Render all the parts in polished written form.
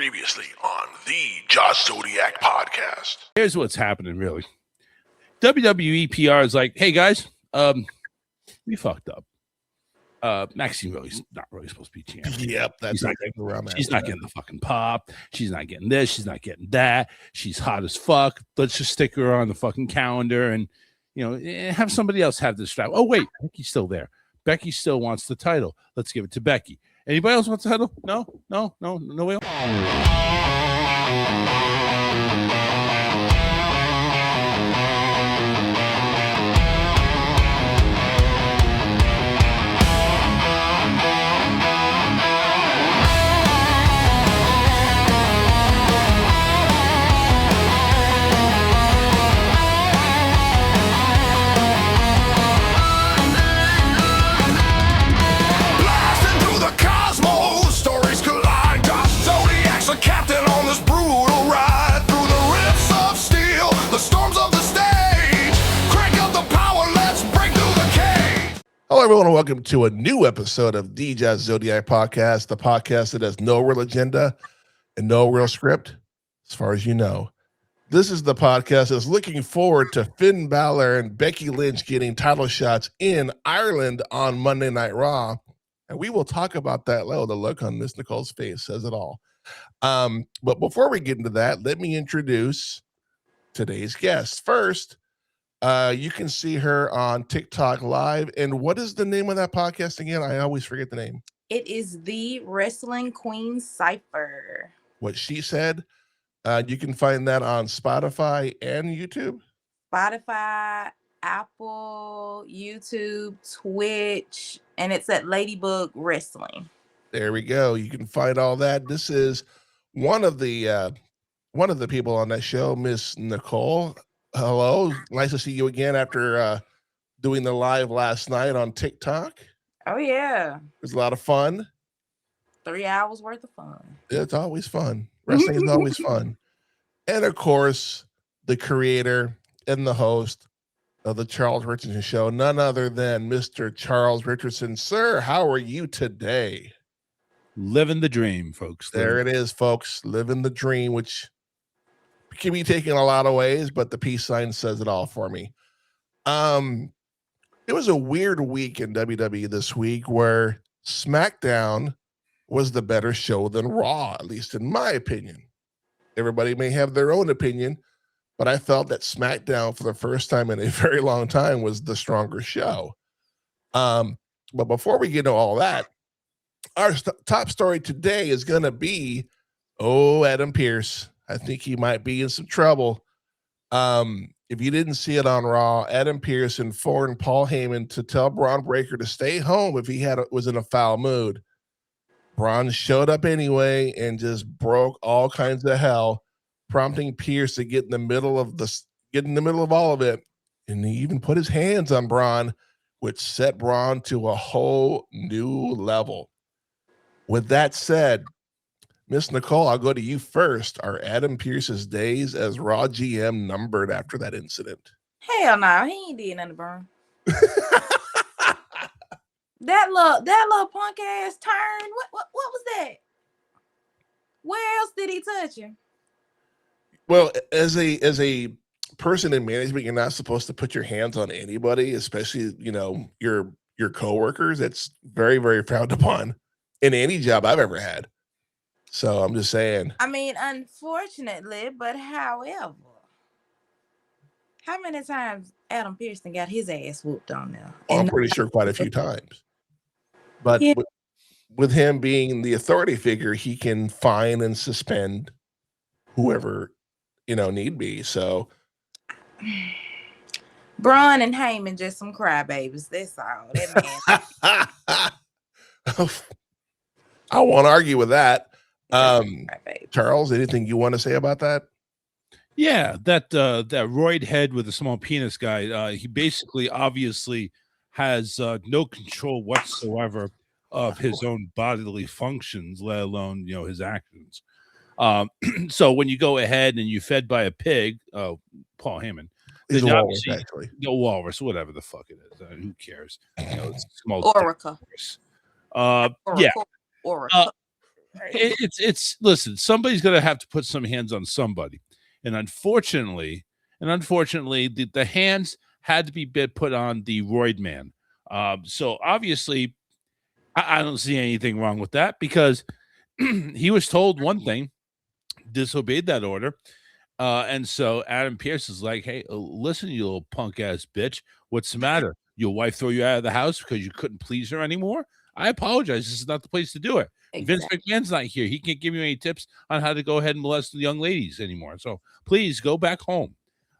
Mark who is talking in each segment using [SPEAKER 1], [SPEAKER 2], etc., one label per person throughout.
[SPEAKER 1] Previously on the Josh Zodiac Podcast.
[SPEAKER 2] Here's what's happening, really. WWE PR is like, hey, guys, we fucked up. Maxine really's not really supposed to be champion.
[SPEAKER 3] Yep, that's
[SPEAKER 2] she's not getting the fucking pop. She's not getting this. She's not getting that. She's hot as fuck. Let's just stick her on the fucking calendar and, have somebody else have this strap. Oh, wait, Becky's still there. Becky still wants the title. Let's give it to Becky. Anybody else want the title? No way.
[SPEAKER 3] Hello, everyone, and welcome to a new episode of the Josh Zodiac Podcast, the podcast that has no real agenda and no real script, as far as you know. This is the podcast that's looking forward to Finn Balor and Becky Lynch getting title shots in Ireland on Monday Night Raw, and we will talk about that later. The look on Miss Nicole's face says it all. But before we get into that, let me introduce today's guest. First, you can see her on TikTok Live. And what is the name of that podcast again? I always forget the name.
[SPEAKER 4] It is the Wrestling Queen Cypher.
[SPEAKER 3] What she said. You can find that on Spotify and YouTube.
[SPEAKER 4] Spotify, Apple, YouTube, Twitch, and it's at Ladybug Wrestling.
[SPEAKER 3] There we go. You can find all that. This is one of the people on that show, Miss Nicole. Hello, nice to see you again after doing the live last night on TikTok.
[SPEAKER 4] Oh, yeah.
[SPEAKER 3] It was a lot of fun.
[SPEAKER 4] 3 hours worth of fun.
[SPEAKER 3] It's always fun. Wrestling is always fun. And, of course, the creator and the host of the Charles Richardson Show, none other than Mr. Charles Richardson. Sir, how are you today?
[SPEAKER 2] Living the dream, folks.
[SPEAKER 3] There it is, folks. Living the dream, which can be taken a lot of ways, but the peace sign says it all for me. It was a weird week in WWE this week where SmackDown was the better show than Raw, at least in my opinion. Everybody may have their own opinion, but I felt that SmackDown for the first time in a very long time was the stronger show. But before we get into all that, our top story today is going to be, Adam Pearse. I think he might be in some trouble. If you didn't see it on Raw, Adam Pearse informed Paul Heyman to tell Braun Breaker to stay home if he was in a foul mood. Braun showed up anyway and just broke all kinds of hell, prompting Pearse to get in the middle of all of it. And he even put his hands on Braun, which set Braun to a whole new level. With that said, Miss Nicole, I'll go to you first. Are Adam Pearse's days as Raw GM numbered after that incident?
[SPEAKER 4] Hell no, he ain't did nothing to Braun. That little punk ass turn. What was that? Where else did he touch him?
[SPEAKER 3] Well, as a person in management, you're not supposed to put your hands on anybody, especially your coworkers. It's very, very frowned upon in any job I've ever had. So I'm just saying.
[SPEAKER 4] I mean, unfortunately, but however, how many times Adam Pearse got his ass whooped on there?
[SPEAKER 3] I'm pretty sure quite a few times. But yeah, with him being the authority figure, he can fine and suspend whoever, need be. So
[SPEAKER 4] Braun and Heyman just some crybabies. That's all. That
[SPEAKER 3] man. I won't argue with that. Charles, anything you want to say about that?
[SPEAKER 2] Yeah, that roid head with a small penis guy, he basically obviously has no control whatsoever of his own bodily functions, let alone his actions. So when you go ahead and you fed by a pig, Paul Heyman,
[SPEAKER 3] he's a walrus, actually.
[SPEAKER 2] No, walrus, whatever the fuck it is. Who cares? It's small
[SPEAKER 4] Orica.
[SPEAKER 2] Yeah.
[SPEAKER 4] Orica.
[SPEAKER 2] It's listen, somebody's gonna have to put some hands on somebody. And unfortunately, the hands had to be put on the Roid man. So obviously, I don't see anything wrong with that because he was told one thing, disobeyed that order. And so Adam Pearse is like, hey, listen, you little punk ass bitch. What's the matter? Your wife throw you out of the house because you couldn't please her anymore? I apologize. This is not the place to do it. Vince McMahon's not here. He can't give you any tips on how to go ahead and molest the young ladies anymore. So please go back home.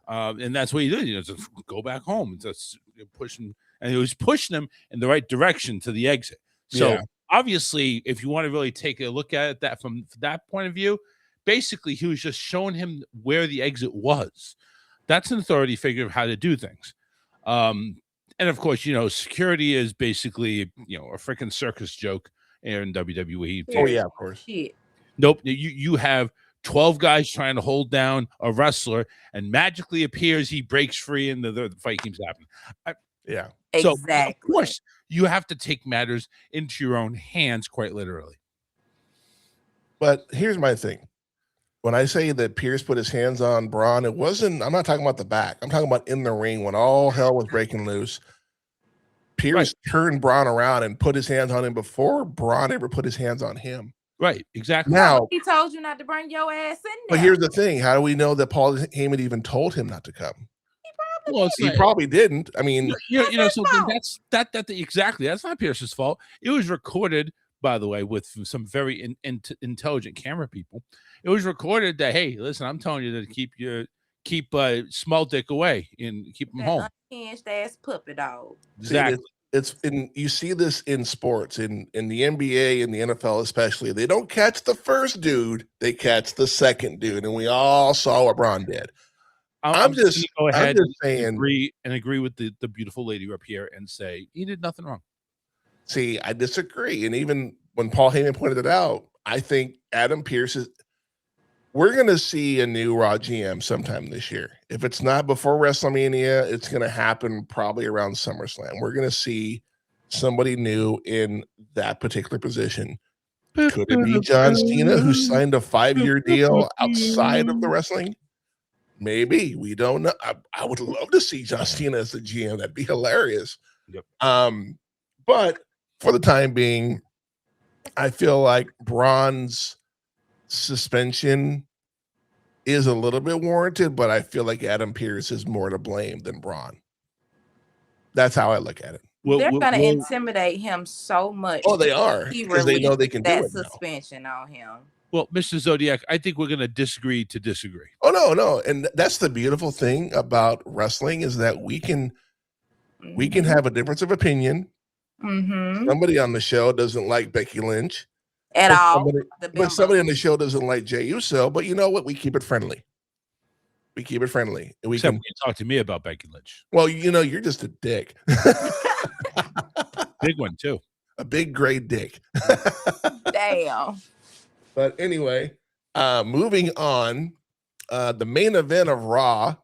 [SPEAKER 2] And that's what he did. Just go back home. Just pushing, and he was pushing them in the right direction to the exit. So obviously, if you want to really take a look at it from that point of view, basically he was just showing him where the exit was. That's an authority figure of how to do things. And of course, security is basically, a freaking circus joke in WWE.
[SPEAKER 3] Oh yeah, of course.
[SPEAKER 2] Nope. You have 12 guys trying to hold down a wrestler, and magically appears, he breaks free, and the fight keeps happening. So of course, you have to take matters into your own hands, quite literally.
[SPEAKER 3] But here's my thing. When I say that Pearse put his hands on Braun, I'm not talking about the back. I'm talking about in the ring when all hell was breaking loose. Pearse turned Braun around and put his hands on him before Braun ever put his hands on him.
[SPEAKER 2] Right, exactly.
[SPEAKER 4] Now he told you not to bring your ass in there.
[SPEAKER 3] But here's the thing: how do we know that Paul Heyman even told him not to come? He probably didn't. I mean,
[SPEAKER 2] so exactly. That's not Pearse's fault. It was recorded, by the way, with some very intelligent camera people. It was recorded that, hey, listen, I'm telling you to keep small dick away and keep him home.
[SPEAKER 4] Unhinged ass puppy dog.
[SPEAKER 2] Exactly.
[SPEAKER 3] You see this in sports, in the NBA and the NFL especially. They don't catch the first dude; they catch the second dude, and we all saw what Braun did. I'm just saying,
[SPEAKER 2] agree with the beautiful lady up here and say he did nothing wrong.
[SPEAKER 3] See, I disagree, and even when Paul Heyman pointed it out, I think Adam Pearse is. We're going to see a new Raw GM sometime this year. If it's not before WrestleMania, it's going to happen probably around SummerSlam. We're going to see somebody new in that particular position. Could it be John Cena, who signed a 5-year deal outside of the wrestling? Maybe. We don't know. I would love to see John Cena as the GM. That'd be hilarious.
[SPEAKER 2] Yep.
[SPEAKER 3] But for the time being, I feel like Braun's suspension is a little bit warranted, but I feel like Adam Pearse is more to blame than Braun. That's how I look at it.
[SPEAKER 4] They're going to intimidate him so much.
[SPEAKER 3] Oh, they are, because they know they can do it.
[SPEAKER 4] That suspension on him.
[SPEAKER 2] Well, Mr. Zodiac, I think we're going to disagree to disagree.
[SPEAKER 3] Oh, no. And that's the beautiful thing about wrestling is that we can have a difference of opinion.
[SPEAKER 4] Mm-hmm.
[SPEAKER 3] Somebody on the show doesn't like Becky Lynch.
[SPEAKER 4] At all.
[SPEAKER 3] But somebody on the show doesn't like Jey Uso. But you know what? We keep it friendly. And
[SPEAKER 2] Except when you talk to me about Becky Lynch.
[SPEAKER 3] Well, you're just a dick.
[SPEAKER 2] Big one, too.
[SPEAKER 3] A big gray dick.
[SPEAKER 4] Damn.
[SPEAKER 3] But anyway, moving on, the main event of Raw,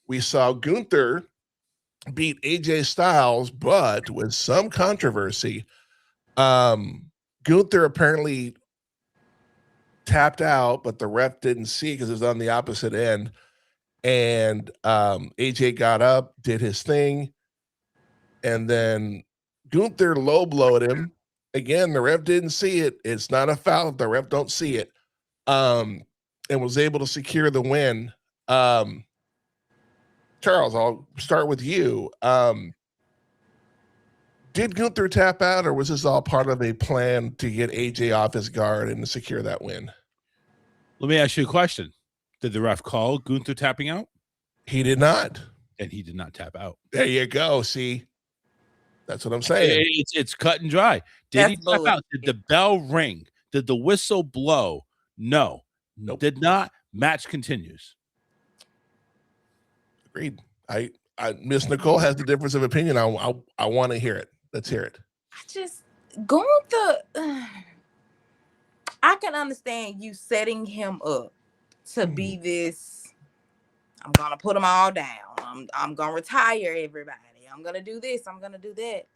[SPEAKER 3] we saw Gunther beat AJ Styles, but with some controversy. Gunther apparently tapped out, but the ref didn't see because it was on the opposite end. And AJ got up, did his thing, and then Gunther low blowed him. Again, the ref didn't see it. It's not a foul if the ref don't see it. And was able to secure the win. Charles, I'll start with you. Did Gunther tap out, or was this all part of a plan to get AJ off his guard and to secure that win?
[SPEAKER 2] Let me ask you a question. Did the ref call Gunther tapping out?
[SPEAKER 3] He did not.
[SPEAKER 2] And he did not tap out.
[SPEAKER 3] There you go. See, that's what I'm saying.
[SPEAKER 2] It's cut and dry. Did he tap out? Did the bell ring? Did the whistle blow? No.
[SPEAKER 3] Nope.
[SPEAKER 2] Did not. Match continues.
[SPEAKER 3] Agreed. I Miss Nicole has the difference of opinion. I want to hear it. Let's hear it.
[SPEAKER 4] I can understand you setting him up to be this. I'm gonna put them all down. I'm gonna retire everybody. I'm gonna do this. I'm gonna do that.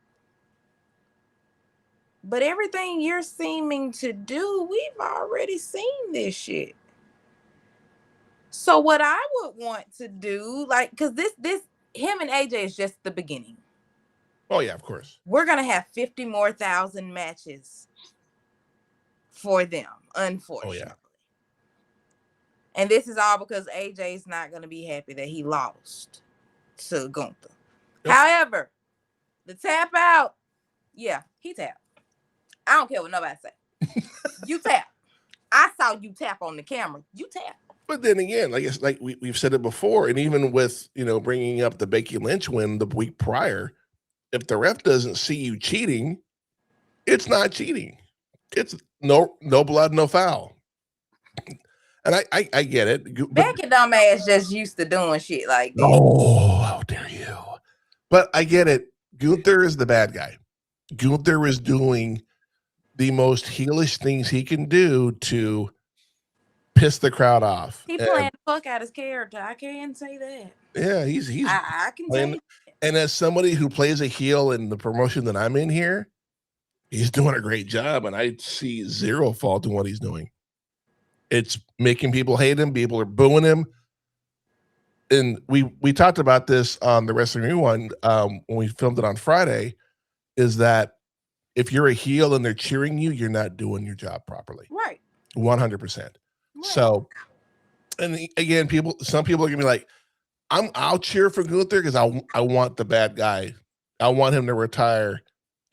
[SPEAKER 4] But everything you're seeming to do, we've already seen this shit. So what I would want to do, like, because this him and AJ is just the beginning.
[SPEAKER 3] Oh yeah, of course.
[SPEAKER 4] We're gonna have 50 more thousand matches for them, unfortunately.
[SPEAKER 3] Oh yeah.
[SPEAKER 4] And this is all because AJ's not gonna be happy that he lost to Gunther.
[SPEAKER 3] Yep.
[SPEAKER 4] However, the tap out, yeah, he tapped. I don't care what nobody say. You tap. I saw you tap on the camera. You tap.
[SPEAKER 3] But then again, like we've said it before, and even with bringing up the Becky Lynch win the week prior, if the ref doesn't see you cheating, it's not cheating. It's no blood, no foul. And I get it.
[SPEAKER 4] Becky dumbass just used to doing shit like this.
[SPEAKER 3] Oh, how dare you! But I get it. Gunther is the bad guy. Gunther is doing the most heelish things he can do to piss the crowd off.
[SPEAKER 4] He playing the fuck out his character. I can't say that.
[SPEAKER 3] Yeah, he's
[SPEAKER 4] I can say that.
[SPEAKER 3] And as somebody who plays a heel in the promotion that I'm in here, he's doing a great job, and I see zero fault in what he's doing. It's making people hate him. People are booing him. And we talked about this on the Wrestling Rewind when we filmed it on Friday, is that if you're a heel and they're cheering you, you're not doing your job properly.
[SPEAKER 4] Right.
[SPEAKER 3] 100%.
[SPEAKER 4] Right.
[SPEAKER 3] So, and again, some people are gonna be like, I'll cheer for Gunther because I want the bad guy. I want him to retire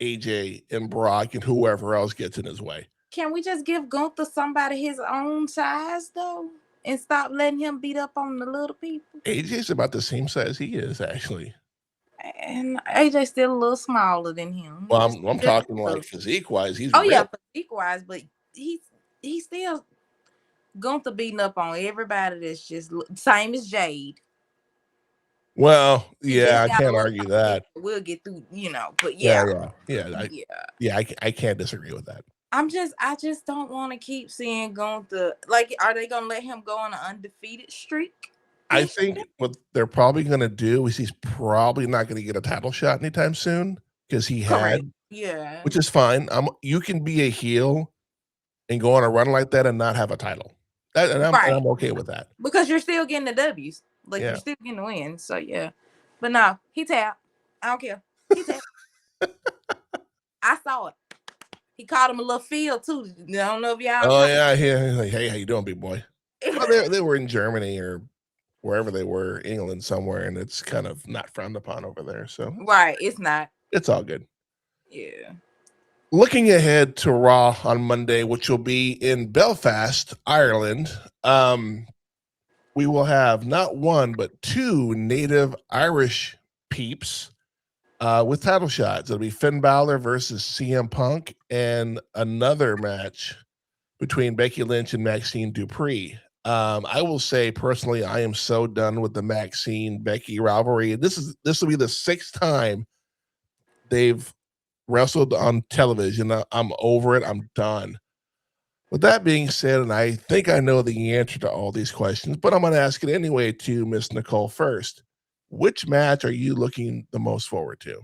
[SPEAKER 3] AJ and Brock and whoever else gets in his way.
[SPEAKER 4] Can we just give Gunther somebody his own size though, and stop letting him beat up on the little people?
[SPEAKER 3] AJ's about the same size he is, actually.
[SPEAKER 4] And AJ's still a little smaller than him.
[SPEAKER 3] Well, I'm talking like physique wise. He's
[SPEAKER 4] yeah, physique wise, but he's still Gunther beating up on everybody that's just same as Jade.
[SPEAKER 3] Well, yeah, I can't argue that.
[SPEAKER 4] We'll get through, but yeah.
[SPEAKER 3] I can't disagree with that.
[SPEAKER 4] I just don't want to keep seeing Gunther. Like, are they gonna let him go on an undefeated streak?
[SPEAKER 3] I think what they're probably gonna do is he's probably not gonna get a title shot anytime soon because he had, which is fine. You can be a heel and go on a run like that and not have a title. And I'm okay with that.
[SPEAKER 4] Because you're still getting the W's. Like, you're still getting the wins. So, yeah. But no, he tapped. I don't care. He tapped. I saw it. He called him a little feel, too. I don't know if y'all
[SPEAKER 3] Oh, yeah. He's like, hey, how you doing, big boy? Well, they were in Germany or wherever they were, England somewhere, and it's kind of not frowned upon over there. So
[SPEAKER 4] right. It's not.
[SPEAKER 3] It's all good.
[SPEAKER 4] Yeah.
[SPEAKER 3] Looking ahead to Raw on Monday, which will be in Belfast, Ireland, we will have not one, but two native Irish peeps with title shots. It'll be Finn Balor versus CM Punk and another match between Becky Lynch and Maxine Dupree. I will say personally, I am so done with the Maxine-Becky rivalry. This will be the sixth time they've wrestled on television. I'm over it. I'm done. With that being said, and I think I know the answer to all these questions, but I'm going to ask it anyway to Miss Nicole first. Which match are you looking the most forward to?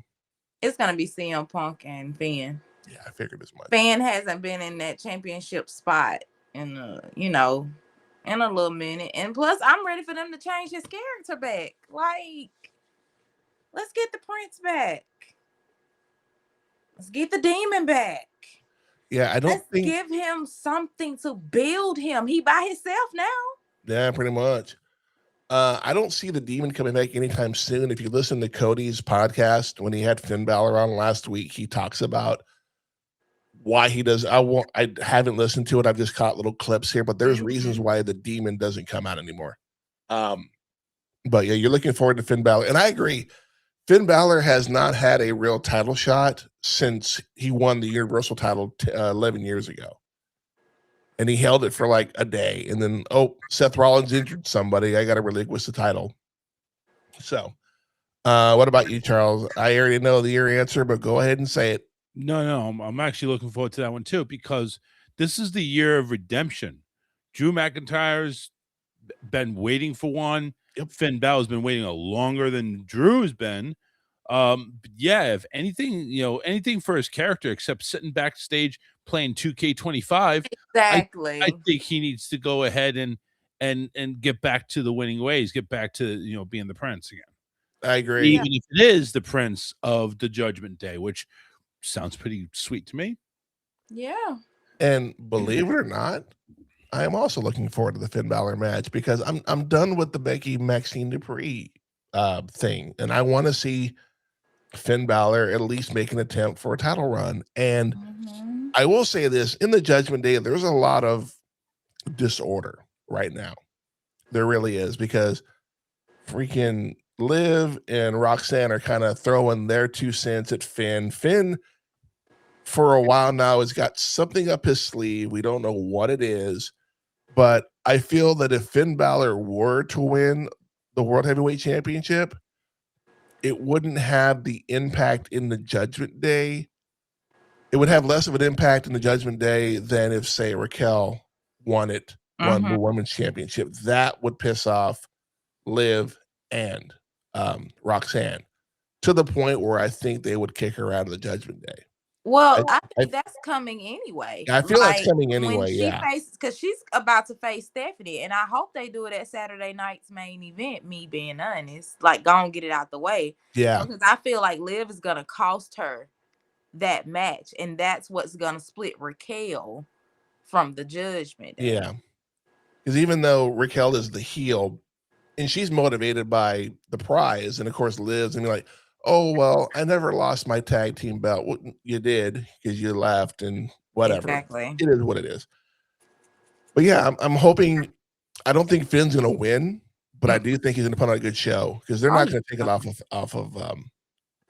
[SPEAKER 4] It's going to be CM Punk and Finn.
[SPEAKER 3] Yeah, I figured as much.
[SPEAKER 4] Finn hasn't been in that championship spot in a little minute. And plus, I'm ready for them to change his character back. Like, let's get the Prince back. Let's get the Demon back.
[SPEAKER 3] Yeah, Let's
[SPEAKER 4] give him something to build him. He by himself now.
[SPEAKER 3] Yeah, pretty much. I don't see the Demon coming back anytime soon. If you listen to Cody's podcast when he had Finn Balor on last week, he talks about why he does. I haven't listened to it. I've just caught little clips here, but there's reasons why the Demon doesn't come out anymore. But yeah, you're looking forward to Finn Balor, and I agree. Finn Balor has not had a real title shot since he won the Universal title 11 years ago. And he held it for like a day. And then, Seth Rollins injured somebody. I got to relinquish the title. So, what about you, Charles? I already know your answer, but go ahead and say it.
[SPEAKER 2] No, I'm actually looking forward to that one too, because this is the year of redemption. Drew McIntyre's been waiting for one.
[SPEAKER 3] Yep.
[SPEAKER 2] Finn Balor's been waiting longer than Drew's been. Yeah, if anything, anything for his character except sitting backstage playing 2K25,
[SPEAKER 4] Exactly.
[SPEAKER 2] I think he needs to go ahead and get back to the winning ways, get back to being the prince again.
[SPEAKER 3] I agree.
[SPEAKER 2] Even if it is the prince of the Judgment Day, which sounds pretty sweet to me.
[SPEAKER 4] Yeah.
[SPEAKER 3] And believe it or not, I am also looking forward to the Finn Balor match because I'm done with the Becky Maxine Dupree thing, and I want to see Finn Balor at least make an attempt for a title run. And I will say this: in the Judgment Day, there's a lot of disorder right now. There really is, because freaking Liv and Roxanne are kind of throwing their 2 cents at Finn. Finn, for a while now, has got something up his sleeve. We don't know what it is, but I feel that if Finn Balor were to win the World Heavyweight Championship, it wouldn't have the impact in the Judgment Day. It would have less of an impact in the Judgment Day than if, say, Raquel won the Women's Championship. That would piss off Liv and Roxanne to the point where I think they would kick her out of the Judgment Day.
[SPEAKER 4] Well, I think that's coming anyway.
[SPEAKER 3] I feel that's coming anyway.
[SPEAKER 4] When she faces, because she's about to face Stephanie, and I hope they do it at Saturday night's main event. Me being honest, like, go and get it out the way.
[SPEAKER 3] Yeah,
[SPEAKER 4] because I feel like Liv is gonna cost her that match, and that's what's gonna split Raquel from the Judgment Day.
[SPEAKER 3] Yeah, because even though Raquel is the heel, and she's motivated by the prize, and of course Liv's and be like, oh, well, I never lost my tag team belt. Well, you did, because you left and whatever.
[SPEAKER 4] Exactly.
[SPEAKER 3] It is what it is. But yeah, I'm hoping. I don't think Finn's going to win, but I do think he's going to put on a good show, because they're not going to take it off of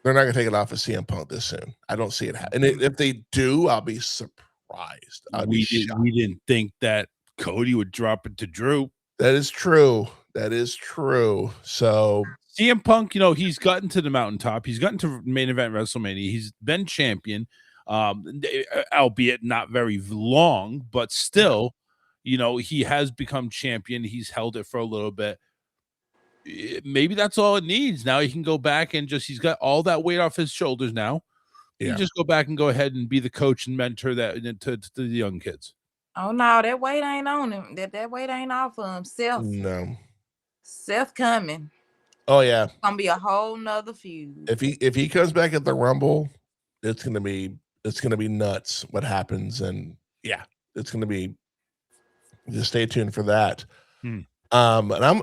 [SPEAKER 3] they're not going to take it off of CM Punk this soon. I don't see it happen. And if they do, I'll be surprised.
[SPEAKER 2] We didn't think that Cody would drop it to Drew.
[SPEAKER 3] That is true. That is true. So
[SPEAKER 2] CM Punk, he's gotten to the mountaintop. He's gotten to main event WrestleMania. He's been champion, albeit not very long, but still, he has become champion. He's held it for a little bit. Maybe that's all it needs. Now he can go back and he's got all that weight off his shoulders now. Yeah. You just go back and go ahead and be the coach and mentor to the young kids.
[SPEAKER 4] Oh no, that weight ain't on him. That weight ain't off of him. Seth coming.
[SPEAKER 3] Oh yeah,
[SPEAKER 4] it's gonna be a whole nother feud.
[SPEAKER 3] If he comes back at the Rumble, it's gonna be nuts what happens, and yeah, it's gonna be. Just stay tuned for that. And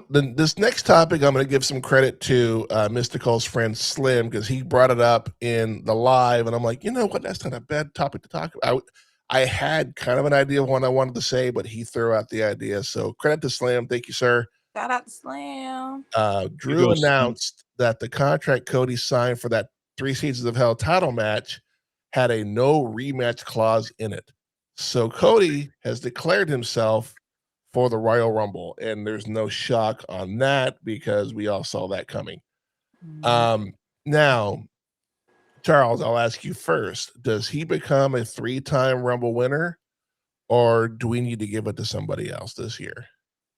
[SPEAKER 3] this next topic, I'm gonna give some credit to Mystico's friend Slim, because he brought it up in the live, and I'm like, you know what, that's not a bad topic to talk about. I had kind of an idea of what I wanted to say, but he threw out the idea. So credit to Slim. Thank you, sir.
[SPEAKER 4] Shout out to Slim.
[SPEAKER 3] Drew announced that the contract Cody signed for that 3 Seasons of Hell title match had a no rematch clause in it. So Cody has declared himself for the Royal Rumble, and there's no shock on that because we all saw that coming. Now, Charles, I'll ask you first. Does he become a 3-time Rumble winner, or do we need to give it to somebody else this year?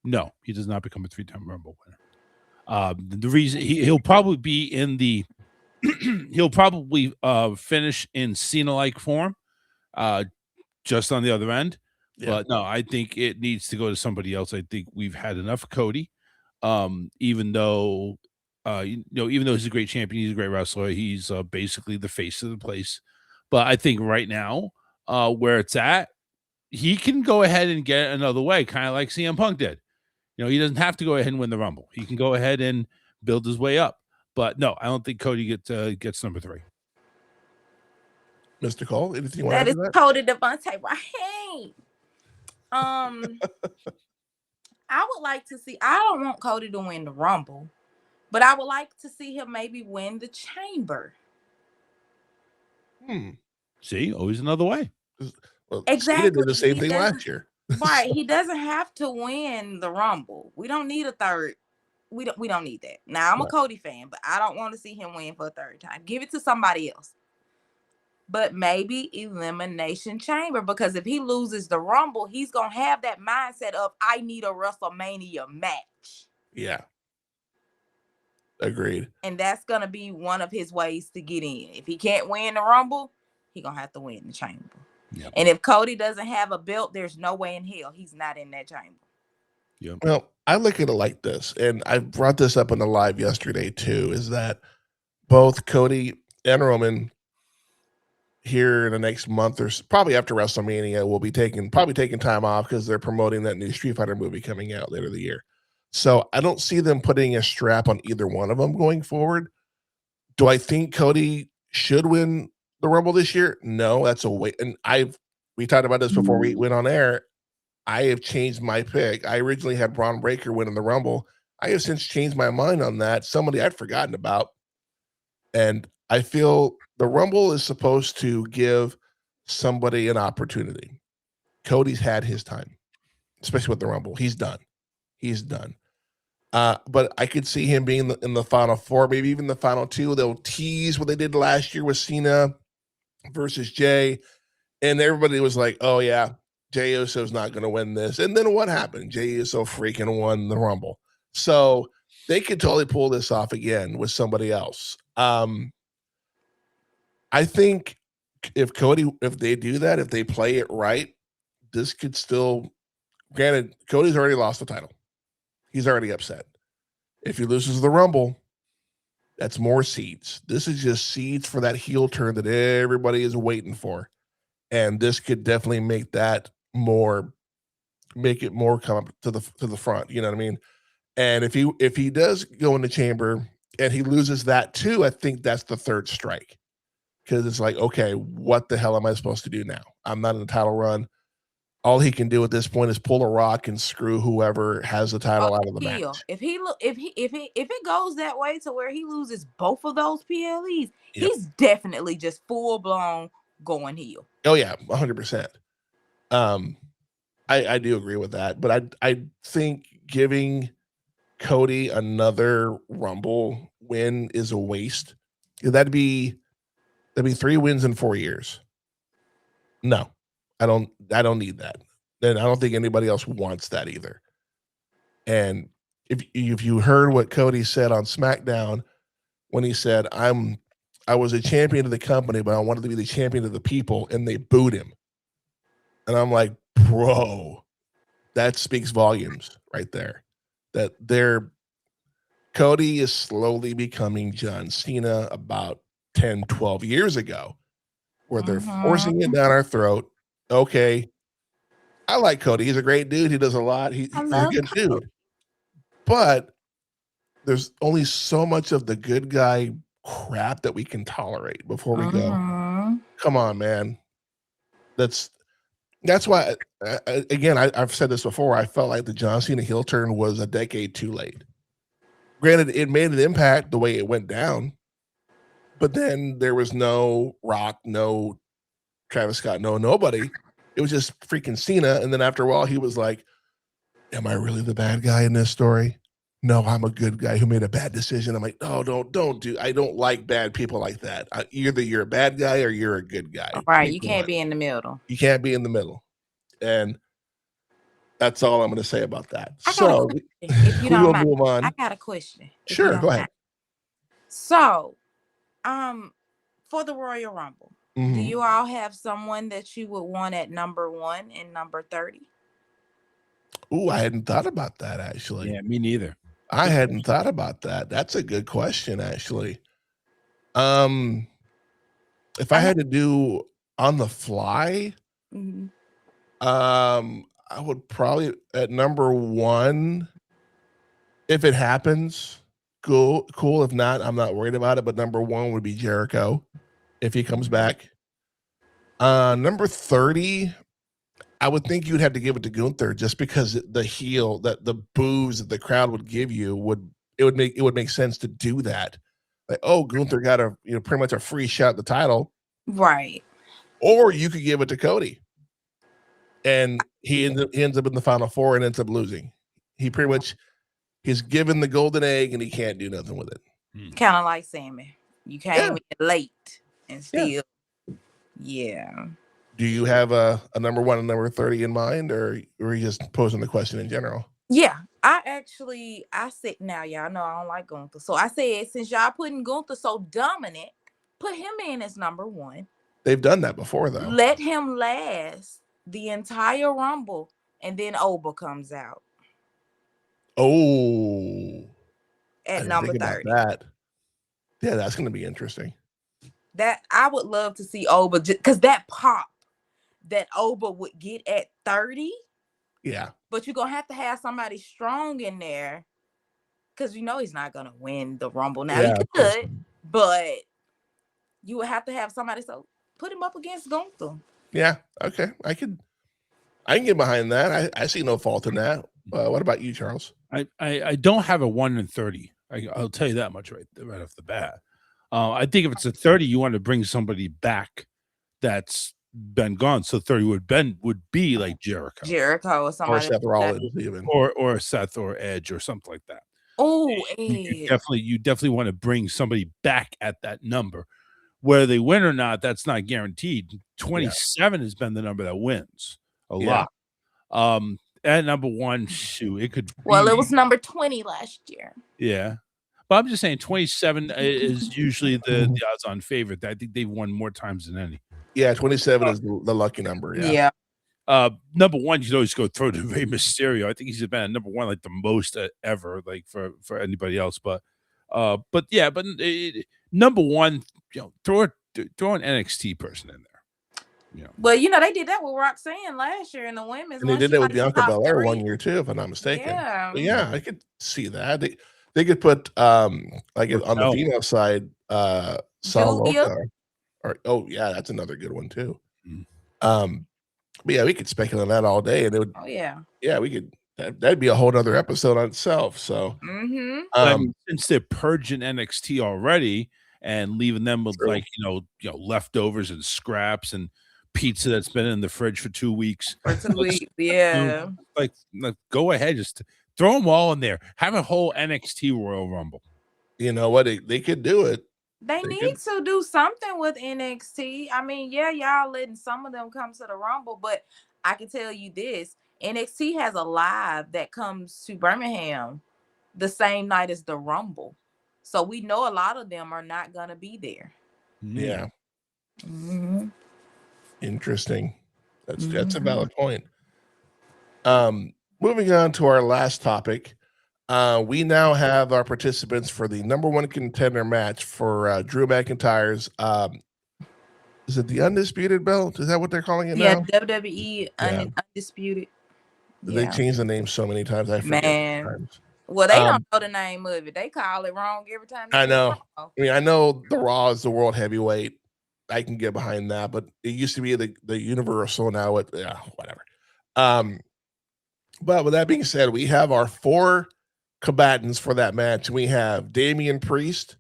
[SPEAKER 2] No, he does not become a 3-time Rumble winner. The reason he'll probably be in the he'll probably finish in Cena-like form, just on the other end. Yeah. But no, I think it needs to go to somebody else. I think we've had enough of Cody. Even though he's a great champion, he's a great wrestler. He's basically the face of the place. But I think right now, where it's at, he can go ahead and get another way, kind of like CM Punk did. He doesn't have to go ahead and win the Rumble. He can go ahead and build his way up. But no, I don't think Cody gets number 3.
[SPEAKER 3] Mr. Cole, anything you want to add to that?
[SPEAKER 4] Cody Devontae, right? I would like to see. I don't want Cody to win the Rumble, but I would like to see him maybe win the Chamber.
[SPEAKER 2] See, always another way.
[SPEAKER 3] Well, exactly. He did the same thing last year.
[SPEAKER 4] Right. He doesn't have to win the Rumble. We don't need a third. We don't need that. Now, I'm a Cody fan, but I don't want to see him win for a third time. Give it to somebody else. But maybe Elimination Chamber, because if he loses the Rumble, he's going to have that mindset of, I need a WrestleMania match.
[SPEAKER 3] Yeah. Agreed.
[SPEAKER 4] And that's going to be one of his ways to get in. If he can't win the Rumble, he's going to have to win the Chamber.
[SPEAKER 2] Yep.
[SPEAKER 4] And if Cody doesn't have a belt, there's no way in hell he's not in that Chamber.
[SPEAKER 2] Yep.
[SPEAKER 3] Well, I look at it like this, and I brought this up in the live yesterday too, is that both Cody and Roman here in the next month or probably after WrestleMania will be taking time off because they're promoting that new Street Fighter movie coming out later the year. So I don't see them putting a strap on either one of them going forward. Do I think Cody should win the Rumble this year? No, that's a wait. And we talked about this before we went on air. I have changed my pick. I originally had Braun Breaker winning the Rumble. I have since changed my mind on that. Somebody I'd forgotten about. And I feel the Rumble is supposed to give somebody an opportunity. Cody's had his time, especially with the Rumble. He's done. But I could see him being in the final four, maybe even the final two. They'll tease what they did last year with Cena versus Jay. And everybody was like, oh, yeah, Jey Uso's not going to win this. And then what happened? Jey Uso freaking won the Rumble. So they could totally pull this off again with somebody else. I think if they do that, if they play it right, this could still, granted, Cody's already lost the title. He's already upset. If he loses the Rumble, that's more seeds. This is just seeds for that heel turn that everybody is waiting for. And this could definitely make it more come up to the front. You know what I mean? And if he does go in the Chamber and he loses that too, I think that's the third strike. Because it's like, okay, what the hell am I supposed to do now? I'm not in a title run. All he can do at this point is pull a rock and screw whoever has the title out of the match.
[SPEAKER 4] If it goes that way to where he loses both of those PLEs, he's definitely just full blown going heel.
[SPEAKER 3] Oh yeah, 100%. I do agree with that, but I think giving Cody another Rumble win is a waste. That'd be 3 wins in 4 years. No, I don't need that. And I don't think anybody else wants that either. And if you heard what Cody said on SmackDown when he said, I was a champion of the company, but I wanted to be the champion of the people, and they booed him. And I'm like, bro, that speaks volumes right there. That Cody is slowly becoming John Cena about 10, 12 years ago, where they're forcing it down our throat. Okay, I like Cody. He's a great dude. He does a lot. He's a good dude. But there's only so much of the good guy crap that we can tolerate before we go. Come on, man. That's why, again, I've said this before. I felt like the John Cena heel turn was a decade too late. Granted, it made an impact the way it went down, but then there was no Rock, no Travis Scott, no nobody. It was just freaking Cena. And then after a while, he was like, am I really the bad guy in this story? No, I'm a good guy who made a bad decision. I'm like, no, I don't like bad people like that. Either you're a bad guy or you're a good guy.
[SPEAKER 4] Right. You can't be in the middle.
[SPEAKER 3] You can't be in the middle. And that's all I'm going to say about that. So
[SPEAKER 4] if you don't mind,
[SPEAKER 3] move on.
[SPEAKER 4] I got a question.
[SPEAKER 3] Sure, go ahead.
[SPEAKER 4] So, for the Royal Rumble, do you all have someone that you would want at number 1 and number 30?
[SPEAKER 3] Ooh, I hadn't thought about that, actually.
[SPEAKER 2] Yeah, me neither.
[SPEAKER 3] I hadn't thought about that. That's a good question, actually. If I had to do on the fly, I would probably at number 1, if it happens, cool. If not, I'm not worried about it. But number 1 would be Jericho if he comes back. Number 30, I would think you'd have to give it to Gunther just because the heel, that the boos that the crowd would give you would make sense to do that. Like, oh, Gunther got pretty much a free shot at the title,
[SPEAKER 4] right?
[SPEAKER 3] Or you could give it to Cody, and he ends up in the final 4 and ends up losing. He's given the golden egg and he can't do nothing with it.
[SPEAKER 4] Kind of like Sammy. You came in late and still, yeah.
[SPEAKER 3] Do you have a number 1 and number 30 in mind, or are you just posing the question in general?
[SPEAKER 4] Yeah, I said, now y'all know I don't like Gunther. So I said, since y'all putting Gunther so dominant, put him in as number 1.
[SPEAKER 3] They've done that before, though.
[SPEAKER 4] Let him last the entire Rumble, and then Oba comes out.
[SPEAKER 3] Oh,
[SPEAKER 4] at number 30.
[SPEAKER 3] That. Yeah, that's going to be interesting.
[SPEAKER 4] That I would love to see Oba, because that pop that Oba would get at 30.
[SPEAKER 3] Yeah.
[SPEAKER 4] But you're going to have somebody strong in there, because he's not going to win the Rumble. Now, he could, but you would have to have somebody. So put him up against Gunther.
[SPEAKER 3] Yeah. Okay. I can get behind that. I see no fault in that. What about you, Charles?
[SPEAKER 2] I don't have a 1 in 30. I'll tell you that much right off the bat. I think if it's a 30, you want to bring somebody back that's been gone. So 30 would be like Jericho
[SPEAKER 4] or somebody,
[SPEAKER 3] or Seth Rollins, even,
[SPEAKER 2] or Seth or Edge or something like that.
[SPEAKER 4] Oh,
[SPEAKER 2] you definitely want to bring somebody back at that number. Whether they win or not, that's not guaranteed. 27 has been the number that wins a lot. At number 1, shoot, it could.
[SPEAKER 4] Well, it was number 20 last year.
[SPEAKER 2] Yeah. But I'm just saying 27 is usually the odds-on favorite. I think they've won more times than any.
[SPEAKER 3] Yeah, 27 is the lucky number. Yeah.
[SPEAKER 2] Number 1, you always go throw to Rey Mysterio. I think he's been at number 1 like the most ever, like for anybody else. But number 1, throw an NXT person in there.
[SPEAKER 4] Well, they did that with Roxanne last year in the women's.
[SPEAKER 3] And they did that with Bianca Belair 1 year too, if I'm not mistaken. Yeah, I could see that. They could put like on the female side, Saloka, that's another good one too. But yeah, we could speculate on that all day, and it would. Oh yeah, we could. That'd be a whole other episode on itself. So,
[SPEAKER 2] since they're purging NXT already and leaving them with leftovers and scraps and pizza that's been in the fridge for 2 weeks.
[SPEAKER 4] Yeah.
[SPEAKER 2] Like go ahead, just throw them all in there. Have a whole NXT Royal Rumble.
[SPEAKER 3] You know what? They could do it.
[SPEAKER 4] They need to do something with NXT. I mean, y'all letting some of them come to the Rumble, but I can tell you this: NXT has a live that comes to Birmingham the same night as the Rumble, so we know a lot of them are not gonna be there.
[SPEAKER 3] Yeah. Interesting. That's a valid point. Moving on to our last topic. We now have our participants for the number 1 contender match for Drew McIntyre's. Is it the Undisputed Belt? Is that what they're calling it now?
[SPEAKER 4] Yeah, WWE Undisputed.
[SPEAKER 3] They changed the name so many times. I forget.
[SPEAKER 4] Well, they don't know the name of it. They call it wrong every time.
[SPEAKER 3] I know. I mean, I know the Raw is the world heavyweight. I can get behind that, but it used to be the Universal. Now whatever. But with that being said, we have our 4 combatants for that match. We have Damian Priest,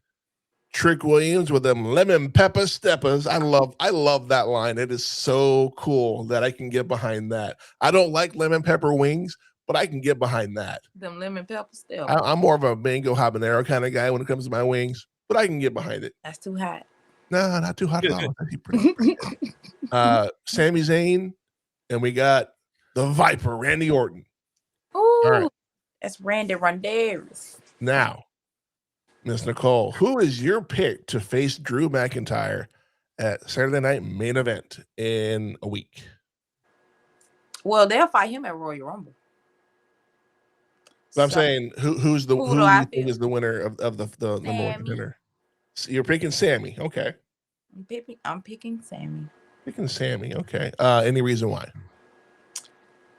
[SPEAKER 3] Trick Williams with them lemon pepper steppers. I love that line. It is so cool that I can get behind that. I don't like lemon pepper wings, but I can get behind that.
[SPEAKER 4] Them lemon pepper steppers.
[SPEAKER 3] I'm more of a mango habanero kind of guy when it comes to my wings, but I can get behind it.
[SPEAKER 4] That's too hot.
[SPEAKER 3] No, not too hot at all. Sami Zayn, and we got the Viper, Randy Orton.
[SPEAKER 4] Ooh, all right. That's Randy Ronderos.
[SPEAKER 3] Now, Miss Nicole, who is your pick to face Drew McIntyre at Saturday Night Main Event in a week?
[SPEAKER 4] Well, they'll fight him at Royal Rumble.
[SPEAKER 3] So I'm saying, who do you think is the winner of the number 1 contender? So you're picking Sammy, okay?
[SPEAKER 4] I'm picking Sammy.
[SPEAKER 3] Picking Sammy, okay. Any reason why?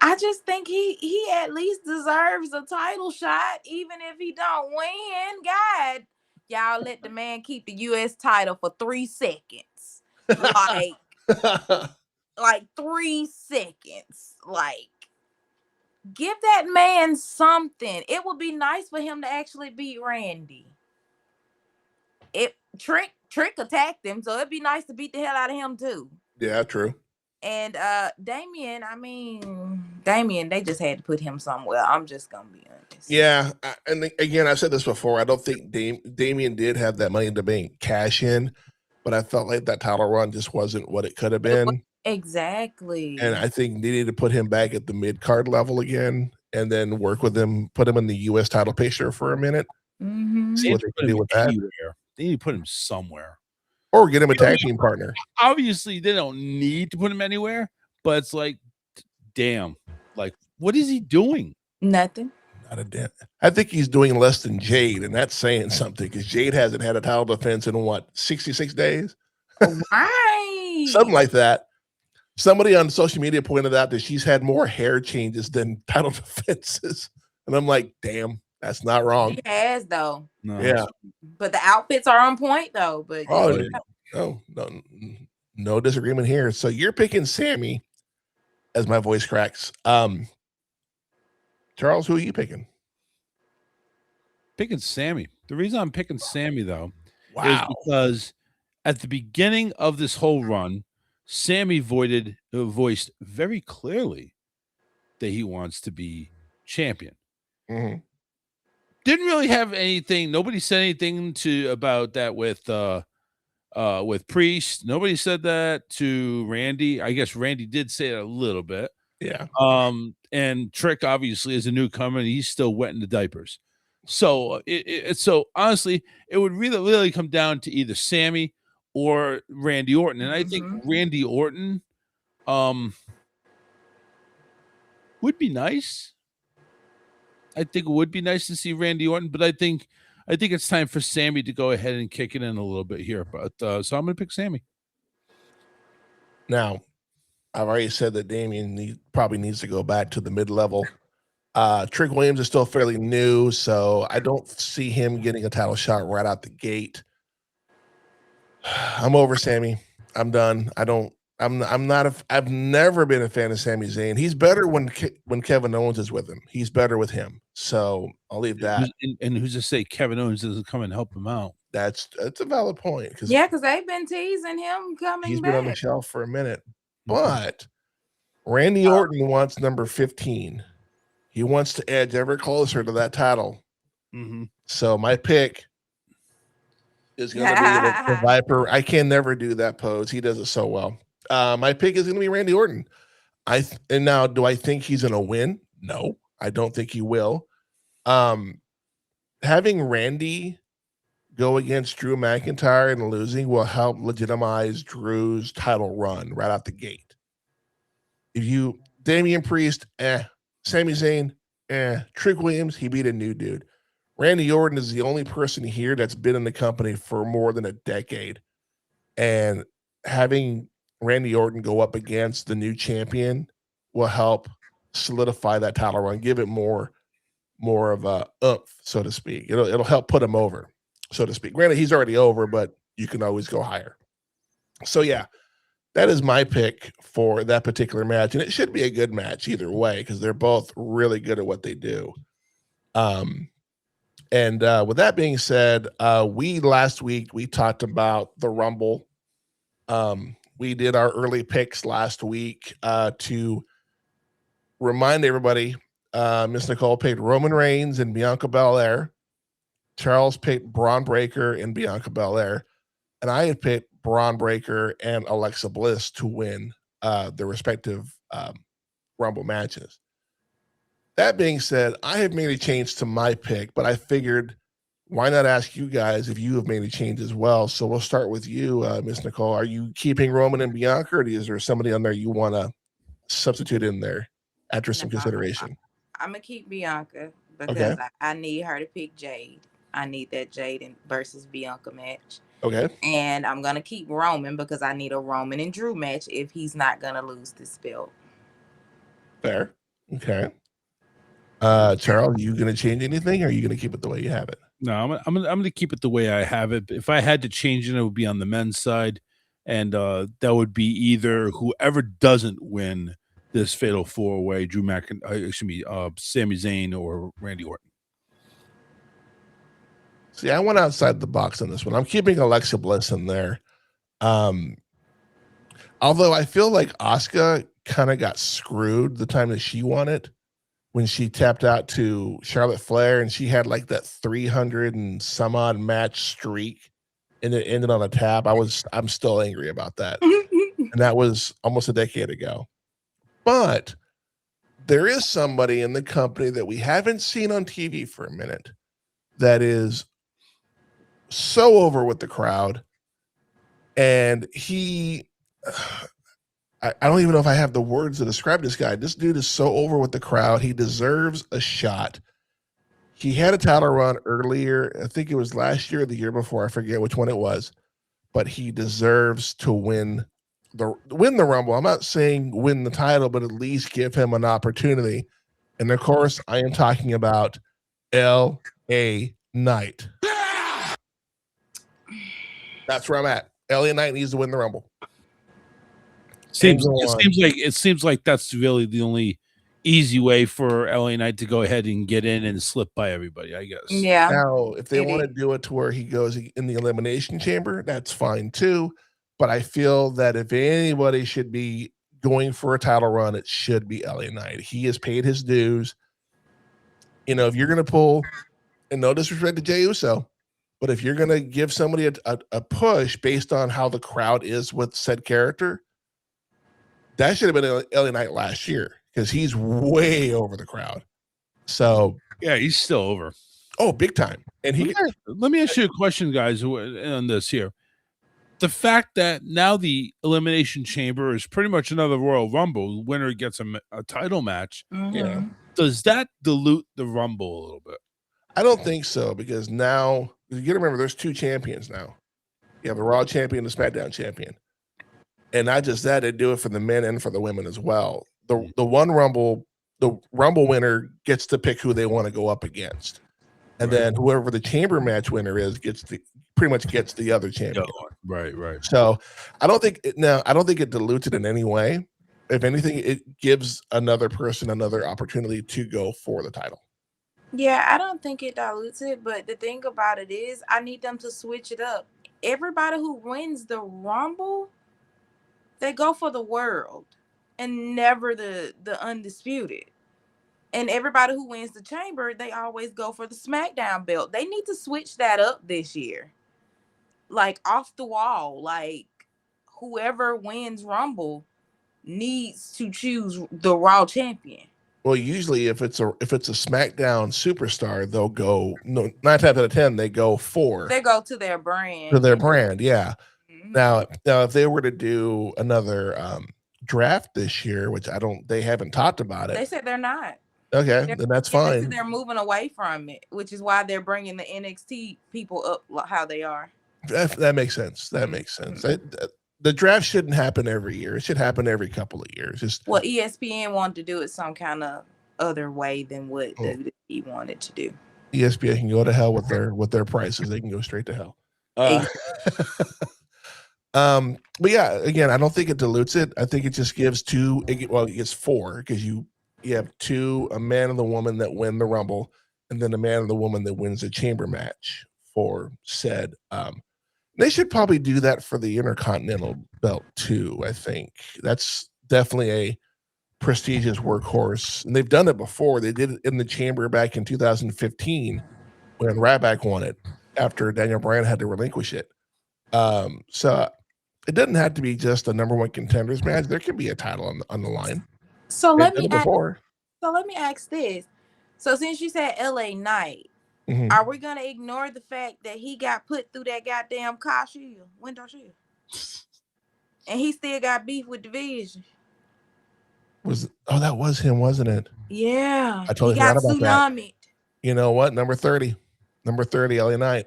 [SPEAKER 4] I just think he at least deserves a title shot, even if he don't win. God, y'all let the man keep the U.S. title for 3 seconds, like 3 seconds. Like, give that man something. It would be nice for him to actually beat Randy. Trick attacked him, so it'd be nice to beat the hell out of him too.
[SPEAKER 3] Yeah, true.
[SPEAKER 4] And Damian, they just had to put him somewhere. I'm just gonna be honest.
[SPEAKER 3] Yeah, and again, I've said this before. I don't think Damian did have that Money in the Bank cash in, but I felt like that title run just wasn't what it could have been.
[SPEAKER 4] Exactly.
[SPEAKER 3] And I think they needed to put him back at the mid card level again. and then work with him, put him in the U.S. title picture for a minute.
[SPEAKER 4] Mm-hmm.
[SPEAKER 3] See what they can do with that.
[SPEAKER 2] Anywhere. They need to put him somewhere.
[SPEAKER 3] Or get him a tag team partner.
[SPEAKER 2] Obviously, they don't need to put him anywhere, but it's like, damn, like, what is he doing?
[SPEAKER 4] Nothing.
[SPEAKER 3] Not a damn. I think he's doing less than Jade, and that's saying something because Jade hasn't had a title defense in what, 66 days?
[SPEAKER 4] Right.
[SPEAKER 3] Something like that. Somebody on social media pointed out that she's had more hair changes than title defenses. And I'm like, damn, that's not wrong.
[SPEAKER 4] She has though.
[SPEAKER 2] No.
[SPEAKER 3] Yeah.
[SPEAKER 4] But the outfits are on point though. But
[SPEAKER 3] No disagreement here. So you're picking Sammy, as my voice cracks. Charles, who are you picking?
[SPEAKER 2] Picking Sammy. The reason I'm picking Sammy though is
[SPEAKER 3] Wow.
[SPEAKER 2] because at the beginning of this whole run, Sammy voiced very clearly that he wants to be champion.
[SPEAKER 3] Mhm.
[SPEAKER 2] Didn't really have anything. Nobody said anything about that with Priest. Nobody said that to Randy. I guess Randy did say it a little bit.
[SPEAKER 3] Yeah.
[SPEAKER 2] And Trick obviously is a newcomer, and he's still wetting the diapers. So so honestly, it would really come down to either Sammy or Randy Orton, and I think Randy Orton would be nice. I think it would be nice to see Randy Orton, but I think it's time for Sammy to go ahead and kick it in a little bit here. But so I'm going to pick Sammy.
[SPEAKER 3] Now, I've already said that Damian probably needs to go back to the mid-level. Trick Williams is still fairly new, so I don't see him getting a title shot right out the gate. I'm over Sammy. I'm done. I've never been a fan of Sami Zayn. He's better when Kevin Owens is with him. He's better with him. So I'll leave that.
[SPEAKER 2] And who's to say Kevin Owens doesn't come and help him out?
[SPEAKER 3] That's a valid point.
[SPEAKER 4] because they've been teasing him coming
[SPEAKER 3] He's
[SPEAKER 4] back.
[SPEAKER 3] been on the shelf for a minute. But Randy Orton wants number 15. He wants to edge ever closer to that title.
[SPEAKER 2] Mm-hmm.
[SPEAKER 3] So my pick is going to be the Viper. I can never do that pose. He does it so well. My pick is going to be Randy Orton. And now, do I think he's going to win? No, I don't think he will. Having Randy go against Drew McIntyre and losing will help legitimize Drew's title run right out the gate. If you Damian Priest, Sami Zayn, Trick Williams, he beat a new dude. Randy Orton is the only person here that's been in the company for more than a decade. And having Randy Orton go up against the new champion will help solidify that title run, give it more of a oomph, so to speak. It'll help put him over, so to speak. Granted, he's already over, but you can always go higher. So yeah, that is my pick for that particular match, and it should be a good match either way because they're both really good at what they do. And with that being said, last week we talked about the Rumble. We did our early picks last week to remind everybody. Miss Nicole picked Roman Reigns and Bianca Belair. Charles picked Braun Breaker and Bianca Belair. And I had picked Braun Breaker and Alexa Bliss to win their respective Rumble matches. That being said, I have made a change to my pick, but I figured why not ask you guys if you have made a change as well? So we'll start with you, Miss Nicole. Are you keeping Roman and Bianca, or is there somebody on there you want to substitute in there after some consideration?
[SPEAKER 4] I'm going to keep Bianca because I need her to pick Jade. I need that Jade versus Bianca match.
[SPEAKER 3] Okay.
[SPEAKER 4] And I'm going to keep Roman because I need a Roman and Drew match if he's not going to lose this belt.
[SPEAKER 3] Fair. Okay. Charles, are you going to change anything, or are you going to keep it the way you have it?
[SPEAKER 2] No, I'm going to keep it the way I have it. If I had to change it would be on the men's side, and that would be either whoever doesn't win this fatal four-way, Drew McIntyre, Sami Zayn or Randy Orton.
[SPEAKER 3] See, I went outside the box on this one. I'm keeping Alexa Bliss in there. Although I feel like Asuka kind of got screwed the time that she won it when she tapped out to Charlotte Flair, and she had like that 300 and some odd match streak, and it ended on a tap. I'm still angry about that. And that was almost a decade ago. But there is somebody in the company that we haven't seen on TV for a minute that is so over with the crowd. And I don't even know if I have the words to describe this guy. This dude is so over with the crowd. He deserves a shot. He had a title run earlier. I think it was last year or the year before. I forget which one it was. But he deserves to win the Rumble. I'm not saying win the title, but at least give him an opportunity. And of course, I am talking about L.A. Knight. That's where I'm at. L.A. Knight needs to win the Rumble.
[SPEAKER 2] It seems like that's really the only easy way for LA Knight to go ahead and get in and slip by everybody, I guess.
[SPEAKER 4] Yeah.
[SPEAKER 3] Now, if they want to do it to where he goes in the Elimination Chamber, that's fine too. But I feel that if anybody should be going for a title run, it should be LA Knight. He has paid his dues. You know, if you're going to pull, and no disrespect to Jey Uso, but if you're going to give somebody a push based on how the crowd is with said character, that should have been LA Knight last year because he's way over the crowd. So
[SPEAKER 2] yeah, he's still over.
[SPEAKER 3] Oh, big time. And
[SPEAKER 2] let me ask you a question, guys, on this here. The fact that now the Elimination Chamber is pretty much another Royal Rumble, winner gets a title match.
[SPEAKER 4] Mm-hmm.
[SPEAKER 3] Yeah.
[SPEAKER 2] Does that dilute the Rumble a little bit?
[SPEAKER 3] I don't think so, because now you got to remember there's two champions now. You have the Raw champion and the SmackDown champion. And not just that, they do it for the men and for the women as well. The Rumble winner gets to pick who they want to go up against. And then whoever the chamber match winner is pretty much gets the other champion.
[SPEAKER 2] Right.
[SPEAKER 3] So I don't think it dilutes it in any way. If anything, it gives another person another opportunity to go for the title.
[SPEAKER 4] Yeah, I don't think it dilutes it, but the thing about it is I need them to switch it up. Everybody who wins the Rumble, they go for the world and never the undisputed. And everybody who wins the chamber, they always go for the SmackDown belt. They need to switch that up this year. Like off the wall. Like whoever wins Rumble needs to choose the Raw champion.
[SPEAKER 3] Well, usually if it's a SmackDown superstar, they'll go 9 times out of 10 they go to
[SPEAKER 4] their brand.
[SPEAKER 3] Yeah. Mm-hmm. Now if they were to do another draft this year, which they haven't talked about it.
[SPEAKER 4] They said they're not.
[SPEAKER 3] Okay, then that's fine.
[SPEAKER 4] They're moving away from it, which is why they're bringing the NXT people up how they are.
[SPEAKER 3] That makes sense. The draft shouldn't happen every year. It should happen every couple of years.
[SPEAKER 4] ESPN wanted to do it some kind of other way than what WWE wanted to do.
[SPEAKER 3] ESPN can go to hell with their prices. They can go straight to hell. But yeah, again, I don't think it dilutes it. I think it just gives it gets 4 because you have 2, a man and the woman that win the Rumble, and then a man and the woman that wins the chamber match for said. They should probably do that for the Intercontinental belt too. I think that's definitely a prestigious workhorse, and they've done it before. They did it in the chamber back in 2015 when Ryback won it after Daniel Bryan had to relinquish it. So it doesn't have to be just a number 1 contenders match. There can be a title on the line.
[SPEAKER 4] So let me ask this. So since you said LA Knight, mm-hmm. Are we gonna ignore the fact that he got put through that goddamn window shield, and he still got beef with Division?
[SPEAKER 3] That was him, wasn't it?
[SPEAKER 4] Yeah,
[SPEAKER 3] I totally forgot about
[SPEAKER 4] tsunami.
[SPEAKER 3] That. You know what? Number 30, LA Knight.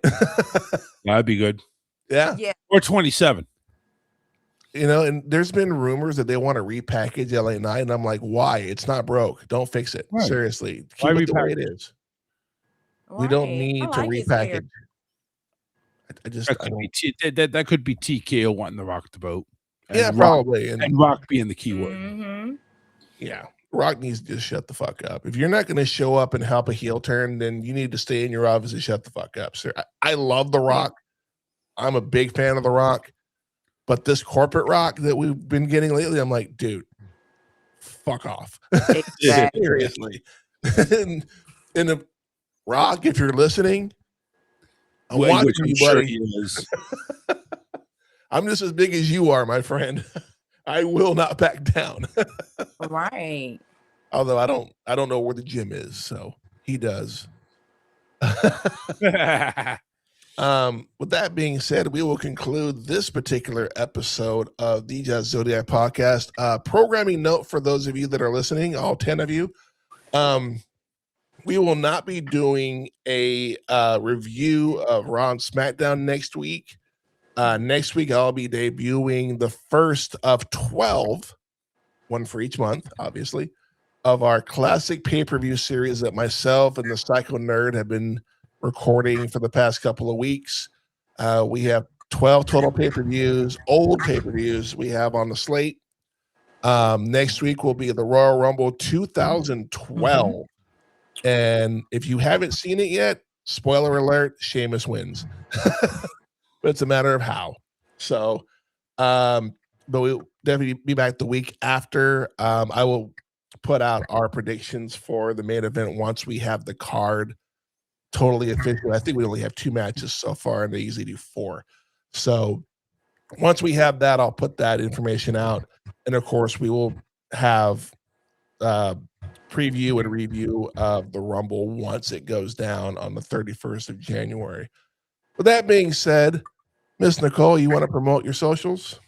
[SPEAKER 2] That'd be good.
[SPEAKER 3] Yeah.
[SPEAKER 2] Or 27.
[SPEAKER 3] You know, and there's been rumors that they want to repackage LA Knight, and I'm like, why? It's not broke. Don't fix it. Right. Seriously, keep it the way it is. Right. We don't need to repackage.
[SPEAKER 2] That could be TKO wanting to rock the boat.
[SPEAKER 3] Yeah, probably.
[SPEAKER 2] And Rock being the key word.
[SPEAKER 4] Mm-hmm.
[SPEAKER 3] Yeah, Rock needs to just shut the fuck up. If you're not going to show up and help a heel turn, then you need to stay in your office and shut the fuck up, sir. I love The Rock. I'm a big fan of The Rock. But this corporate Rock that we've been getting lately, I'm like, dude, fuck off.
[SPEAKER 4] Exactly.
[SPEAKER 3] Seriously. and the Rock, if you're listening, I'm watching you, buddy. I'm just as big as you are, my friend. I will not back down.
[SPEAKER 4] Right.
[SPEAKER 3] Although I don't know where the gym is, so he does. With that being said, we will conclude this particular episode of the Josh Zodiac Podcast. Programming note for those of you that are listening, all 10 of you. We will not be doing a review of Raw and SmackDown next week. Next week, I'll be debuting the first of 12, one for each month, obviously, of our classic pay-per-view series that myself and the Psycho Nerd have been recording for the past couple of weeks. We have 12 total pay-per-views, old pay-per-views we have on the slate. Next week will be the Royal Rumble 2012. And if you haven't seen it yet, spoiler alert, Sheamus wins. But it's a matter of how. So, but we'll definitely be back the week after. I will put out our predictions for the main event once we have the card totally official. I think we only have 2 matches so far, and they usually do 4. So once we have that, I'll put that information out. And of course, we will have preview and review of the Rumble once it goes down on the 31st of January. With that being said, Miss Nicole, you want to promote your socials?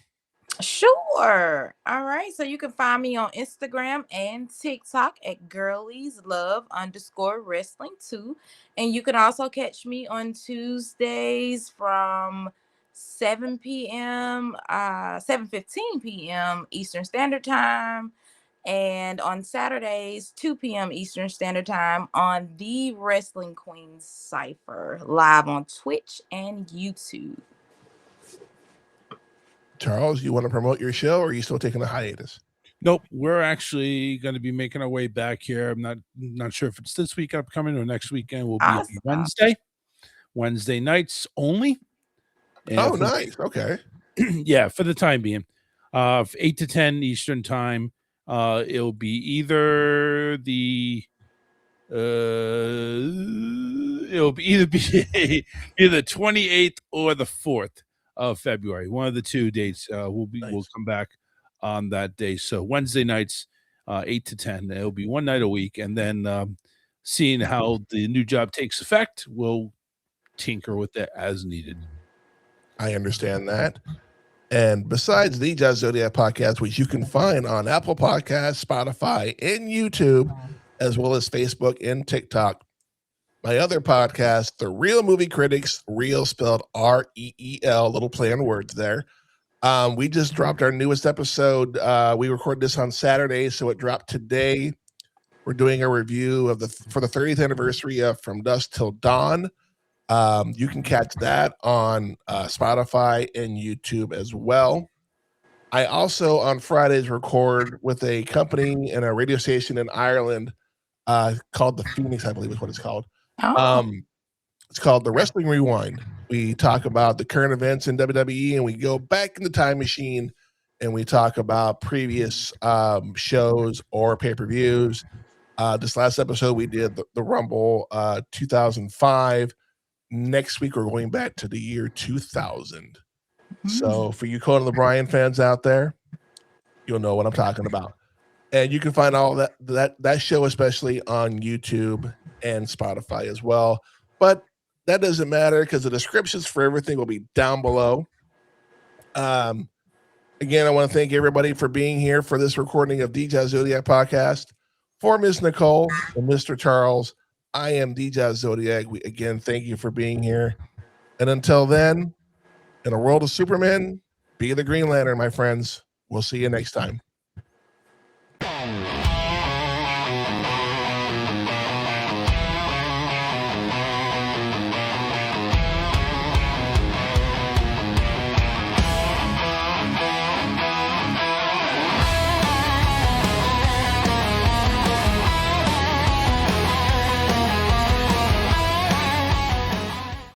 [SPEAKER 4] Sure. All right. So you can find me on Instagram and TikTok at girlieslove_wrestling2. And you can also catch me on Tuesdays from 7 p.m., 7:15 p.m. Eastern Standard Time. And on Saturdays, 2 p.m. Eastern Standard Time on the Wrestling Queen Cypher, live on Twitch and YouTube.
[SPEAKER 3] Charles, you want to promote your show, or are you still taking a hiatus?
[SPEAKER 2] Nope, we're actually going to be making our way back here. I'm not sure if it's this week upcoming or next weekend. We'll be on Wednesday nights only. And
[SPEAKER 3] nice. Okay.
[SPEAKER 2] Yeah, for the time being, 8 to 10 Eastern time. It'll be either the either the 28th or the 4th of February. One of the 2 dates we'll come back on that day. So Wednesday nights, 8 to 10. It'll be one night a week, and then seeing how the new job takes effect, we'll tinker with it as needed.
[SPEAKER 3] I understand that. And besides the Josh Zodiac Podcast, which you can find on Apple Podcasts, Spotify, and YouTube, as well as Facebook and TikTok, my other podcast, The Real Movie Critics, real spelled REEL, little play on words there. We just dropped our newest episode. We recorded this on Saturday, so it dropped today. We're doing a review for the 30th anniversary of From Dusk Till Dawn. You can catch that on Spotify and YouTube as well. I also on Fridays record with a company and a radio station in Ireland called The Phoenix, I believe is what it's called. It's called The Wrestling Rewind. We talk about the current events in WWE, and we go back in the time machine and we talk about previous shows or pay-per-views. This last episode we did the Rumble 2005. Next week, we're going back to the year 2000. So for you Conan O'Brien fans out there, you'll know what I'm talking about. And you can find all that show, especially on YouTube and Spotify as well. But that doesn't matter because the descriptions for everything will be down below. Again, I want to thank everybody for being here for this recording of the Josh Zodiac Podcast. For Miss Nicole and Mr. Charles, I am the Josh Zodiac. Again, thank you for being here. And until then, in a world of Superman, be the Green Lantern, my friends. We'll see you next time.